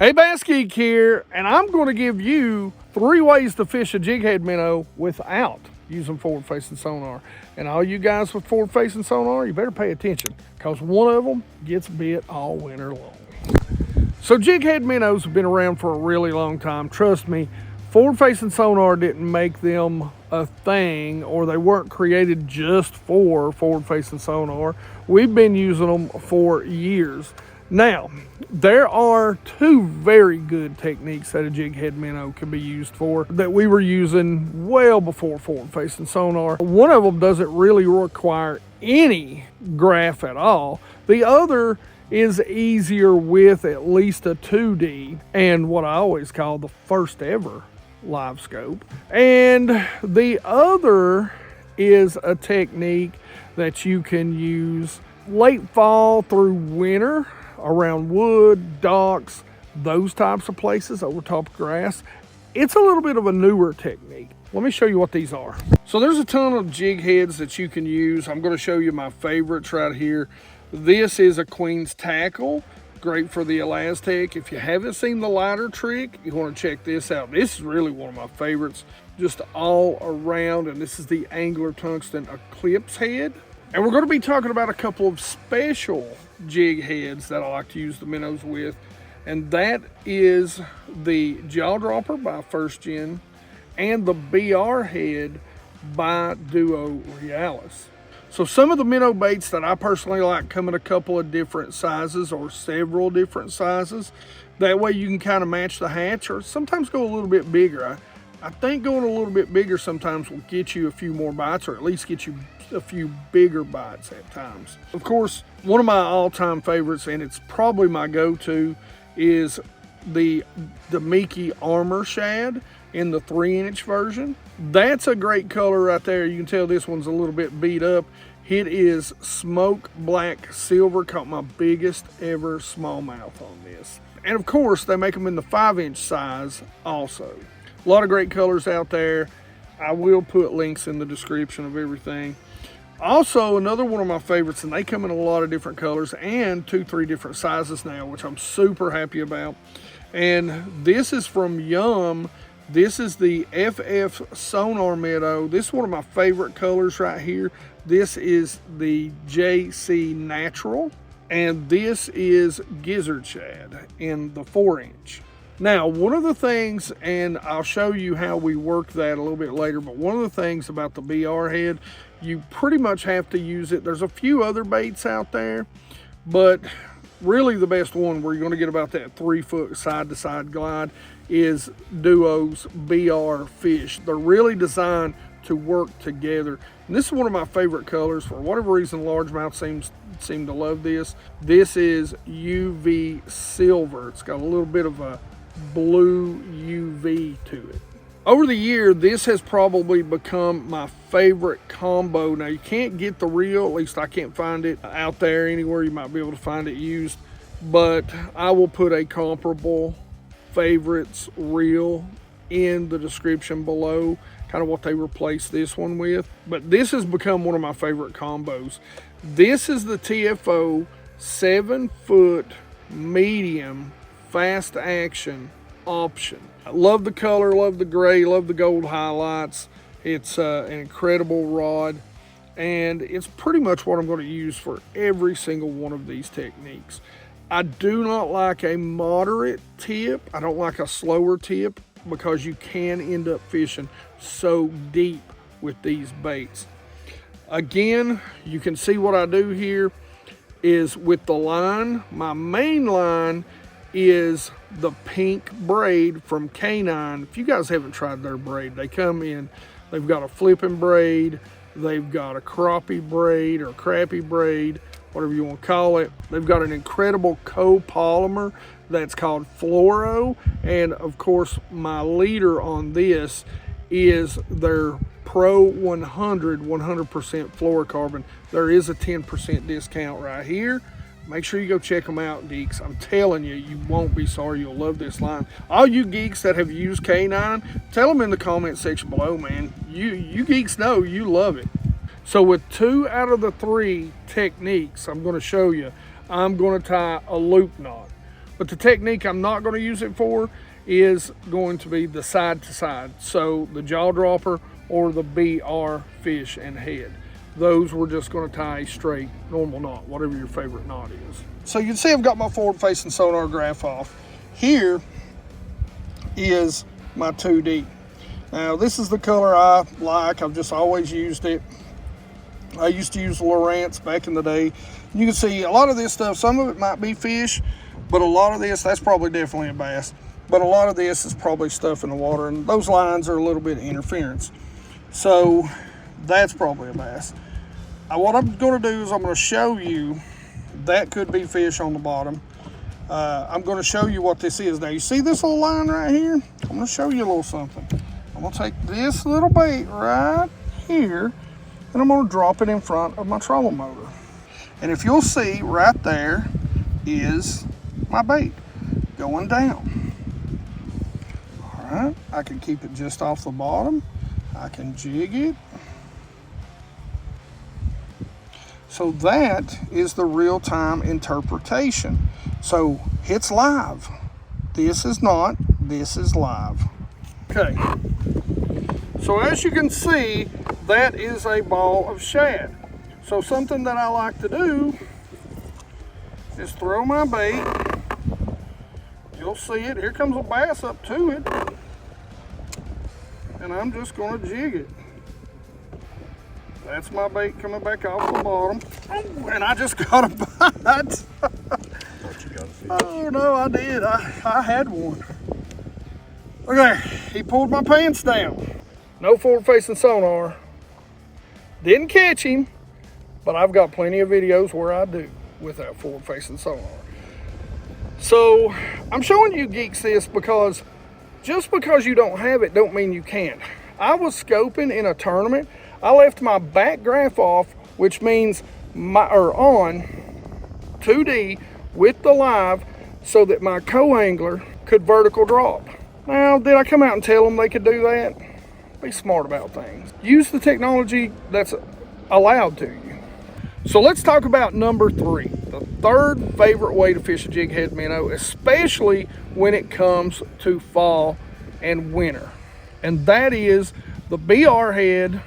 Hey, BassGeek here, and I'm going to give you 3 ways to fish a jig head minnow without using forward facing sonar. And all you guys with forward facing sonar, you better pay attention, because one of them gets bit all winter long. So jig head minnows have been around for a really long time. Trust me, forward facing sonar didn't make them a thing, or they weren't created just for forward facing sonar. We've been using them for years. Now, there are 2 very good techniques that a jig head minnow can be used for that we were using well before forward facing sonar. One of them doesn't really require any graph at all. The other is easier with at least a 2D and what I always call the first ever live scope. And the other is a technique that you can use late fall through winter around wood, docks, those types of places over top of grass. It's a little bit of a newer technique. Let me show you what these are. So there's a ton of jig heads that you can use. I'm going to show you my favorites right here. This is a Queen's Tackle, great for the Elastec. If you haven't seen the lighter trick, you want to check this out. This is really one of my favorites, just all around, and this is the Angler Tungsten Eclipse head. And we're going to be talking about a couple of special jig heads that I like to use the minnows with, and that is the Jaw Dropper by First Gen and the BR head by Duo Realis. So some of the minnow baits that I personally like come in a couple of different sizes or several different sizes. That way you can kind of match the hatch, or sometimes go a little bit bigger. I think going a little bit bigger sometimes will get you a few more bites, or at least get you a few bigger bites at times. Of course, one of my all-time favorites, and it's probably my go-to, is the Demi Armor Shad in the 3-inch version. That's a great color right there. You can tell this one's a little bit beat up. It is smoke black silver. Caught my biggest ever smallmouth on this. And of course, they make them in the 5-inch size also. A lot of great colors out there. I will put links in the description of everything. Also, another one of my favorites, and they come in a lot of different colors and 2-3 different sizes now, which I'm super happy about. And this is from Yum. This is the FF Sonar Minnow. This is one of my favorite colors right here. This is the JC Natural, and this is Gizzard Shad in the 4-inch. Now, one of the things, and I'll show you how we work that a little bit later, but one of the things about the BR head, you pretty much have to use it. There's a few other baits out there, but really the best one where you're going to get about that 3-foot side-to-side glide is Duo's BR fish. They're really designed to work together. And this is one of my favorite colors. For whatever reason, largemouth seem to love this. This is UV Silver. It's got a little bit of a blue UV to it. Over the year, this has probably become my favorite combo. Now, you can't get the reel, at least I can't find it out there anywhere. You might be able to find it used, but I will put a comparable favorites reel in the description below, kind of what they replaced this one with. But this has become one of my favorite combos. This is the TFO 7-foot medium fast action option. I love the color, love the gray, love the gold highlights. It's an incredible rod, and it's pretty much what I'm going to use for every single one of these techniques. I do not like a moderate tip. I don't like a slower tip, because you can end up fishing so deep with these baits. Again, you can see what I do here is with the line. My main line is the pink braid from K9. If you guys haven't tried their braid, they come in, they've got a flipping braid, they've got a crappie braid or crappie braid, whatever you want to call it. They've got an incredible copolymer that's called Fluoro, and of course my leader on this is their Pro 100 100% fluorocarbon. There is a 10% discount right here. Make sure you go check them out, geeks. I'm telling you, you won't be sorry. You'll love this line. All you geeks that have used K9, tell them in the comment section below, man. You geeks know you love it. So with 2 out of the 3 techniques I'm going to show you, I'm going to tie a loop knot. But the technique I'm not going to use it for is going to be the side to side. So the jaw dropper or the BR fish and head. Those we're just going to tie a straight normal knot, whatever your favorite knot is. So you can see I've got my forward facing sonar graph off. Here is my 2D. Now this is the color I like. I've just always used it. I used to use Lowrance back in the day. You can see a lot of this stuff, some of it might be fish, but a lot of this, that's probably definitely a bass. But a lot of this is probably stuff in the water, and those lines are a little bit of interference. So that's probably a bass. What I'm going to do is I'm going to show you that could be fish on the bottom. I'm going to show you what this is. Now you see this little line right here? I'm going to show you a little something. I'm going to take this little bait right here, and I'm going to drop it in front of my trolling motor. And if you'll see right there is my bait going down. All right, I can keep it just off the bottom. I can jig it. So that is the real-time interpretation. So it's live. This is not, this is live. Okay, so as you can see, that is a ball of shad. So something that I like to do is throw my bait. You'll see it, here comes a bass up to it. And I'm just gonna jig it. That's my bait coming back off the bottom. Oh, and I just got a bite. Oh no, I did, I had one. Okay, he pulled my pants down. No forward facing sonar. Didn't catch him, but I've got plenty of videos where I do with that forward facing sonar. So I'm showing you geeks this because just because you don't have it don't mean you can't. I was scoping in a tournament. I left my back graph off, which means on 2D with the live so that my co-angler could vertical drop. Now, did I come out and tell them they could do that? Be smart about things. Use the technology that's allowed to you. So let's talk about number 3, the third favorite way to fish a jig head minnow, especially when it comes to fall and winter. And that is the BR head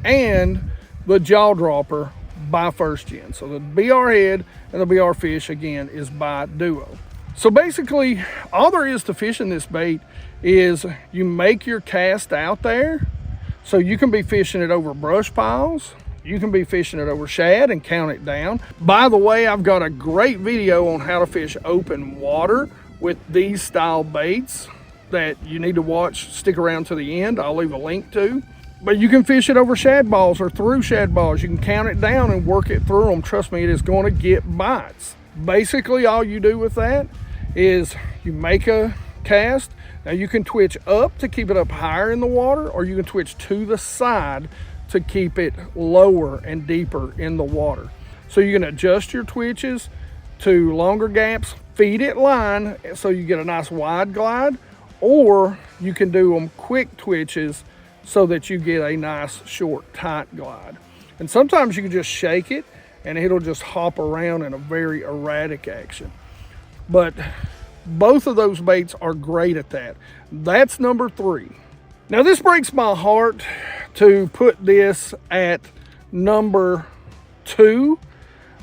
and the jaw dropper by First Gen. So the BR head and the BR fish, again, is by Duo. So basically, all there is to fishing this bait is you make your cast out there. So you can be fishing it over brush piles. You can be fishing it over shad and count it down. By the way, I've got a great video on how to fish open water with these style baits that you need to watch. Stick around to the end. I'll leave a link to. But you can fish it over shad balls or through shad balls. You can count it down and work it through them. Trust me, it is going to get bites. Basically, all you do with that is you make a cast. Now you can twitch up to keep it up higher in the water, or you can twitch to the side to keep it lower and deeper in the water. So you can adjust your twitches to longer gaps, feed it line so you get a nice wide glide, or you can do them quick twitches so that you get a nice short tight glide. And sometimes you can just shake it and it'll just hop around in a very erratic action. But both of those baits are great at that. That's number 3. Now this breaks my heart to put this at number 2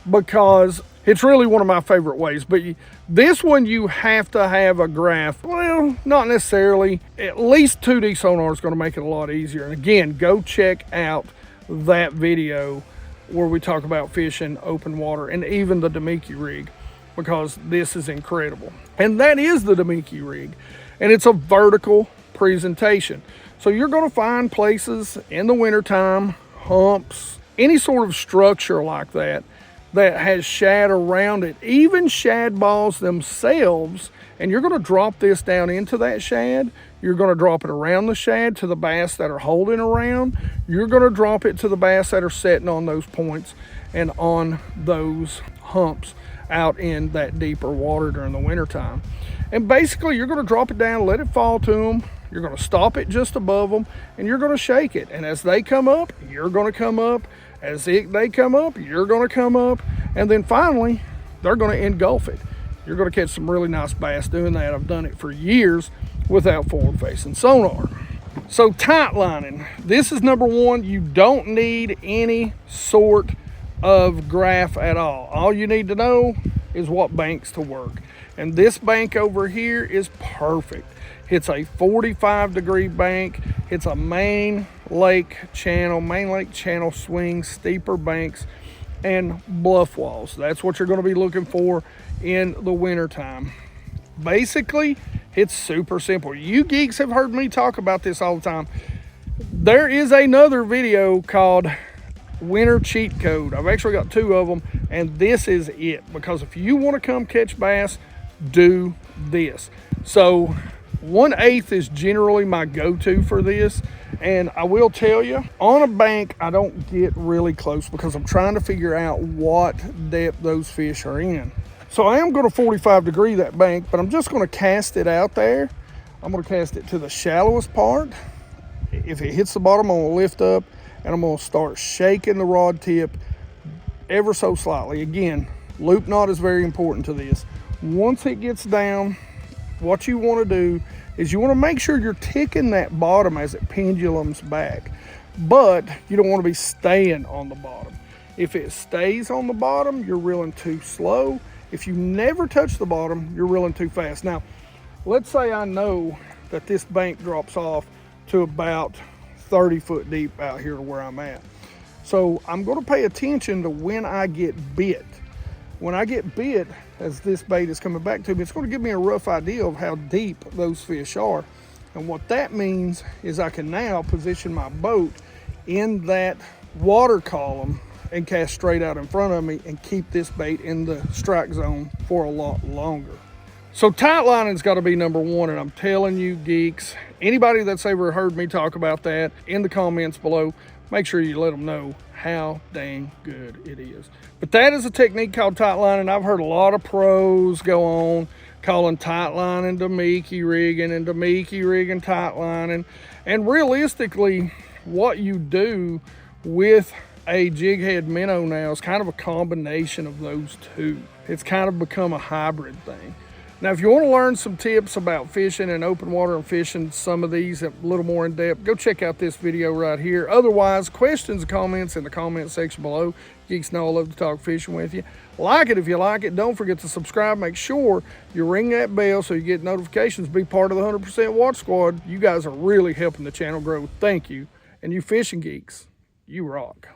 because it's really one of my favorite ways. But this one you have to have a graph. Well, not necessarily. At least 2D sonar is going to make it a lot easier. And again, go check out that video where we talk about fishing open water and even the Demi rig, because this is incredible. And that is the Demi rig. And it's a vertical presentation. So you're going to find places in the wintertime, humps, any sort of structure like that that has shad around it, even shad balls themselves, and you're going to drop this down into that shad. You're going to drop it around the shad to the bass that are holding around. You're going to drop it to the bass that are setting on those points and on those humps out in that deeper water during the wintertime. And basically you're going to drop it down, let it fall to them. You're going to stop it just above them, and you're going to shake it. And as they come up, you're going to come up. As they come up, you're going to come up. And then finally, they're going to engulf it. You're gonna catch some really nice bass doing that. I've done it for years without forward facing sonar. So tight lining, this is number one. You don't need any sort of graph at all. All you need to know is what banks to work. And this bank over here is perfect. It's a 45-degree bank. It's a main lake channel swing, steeper banks, and bluff walls. That's what you're gonna be looking for in the wintertime. Basically, it's super simple. You geeks have heard me talk about this all the time. There is another video called Winter Cheat Code. I've actually got 2 of them, and this is it. Because if you want to come catch bass, do this. So 1/8 is generally my go-to for this. And I will tell you, on a bank, I don't get really close because I'm trying to figure out what depth those fish are in. So I am going to 45-degree that bank, but I'm just going to cast it out there. I'm going to cast it to the shallowest part. If it hits the bottom, I'm going to lift up and I'm going to start shaking the rod tip ever so slightly. Again, loop knot is very important to this. Once it gets down, what you want to do is you want to make sure you're ticking that bottom as it pendulums back, but you don't want to be staying on the bottom. If it stays on the bottom, you're reeling too slow. If you never touch the bottom, you're reeling too fast. Now, let's say I know that this bank drops off to about 30 foot deep out here to where I'm at. So I'm going to pay attention to when I get bit. When I get bit, as this bait is coming back to me, it's going to give me a rough idea of how deep those fish are. And what that means is I can now position my boat in that water column and cast straight out in front of me and keep this bait in the strike zone for a lot longer. So tight lining's got to be number one, and I'm telling you geeks, anybody that's ever heard me talk about that, in the comments below, make sure you let them know how dang good it is. But that is a technique called tight lining. I've heard a lot of pros go on calling tight lining Demi rigging and Demi rigging tight lining. And realistically, what you do with a jig head minnow now is kind of a combination of those two. It's kind of become a hybrid thing. Now, if you want to learn some tips about fishing in open water and fishing some of these a little more in depth, go check out this video right here. Otherwise, questions and comments in the comment section below. Geeks know I love to talk fishing with you. Like it if you like it. Don't forget to subscribe. Make sure you ring that bell so you get notifications. Be part of the 100% Watch Squad. You guys are really helping the channel grow. Thank you. And you fishing geeks, you rock.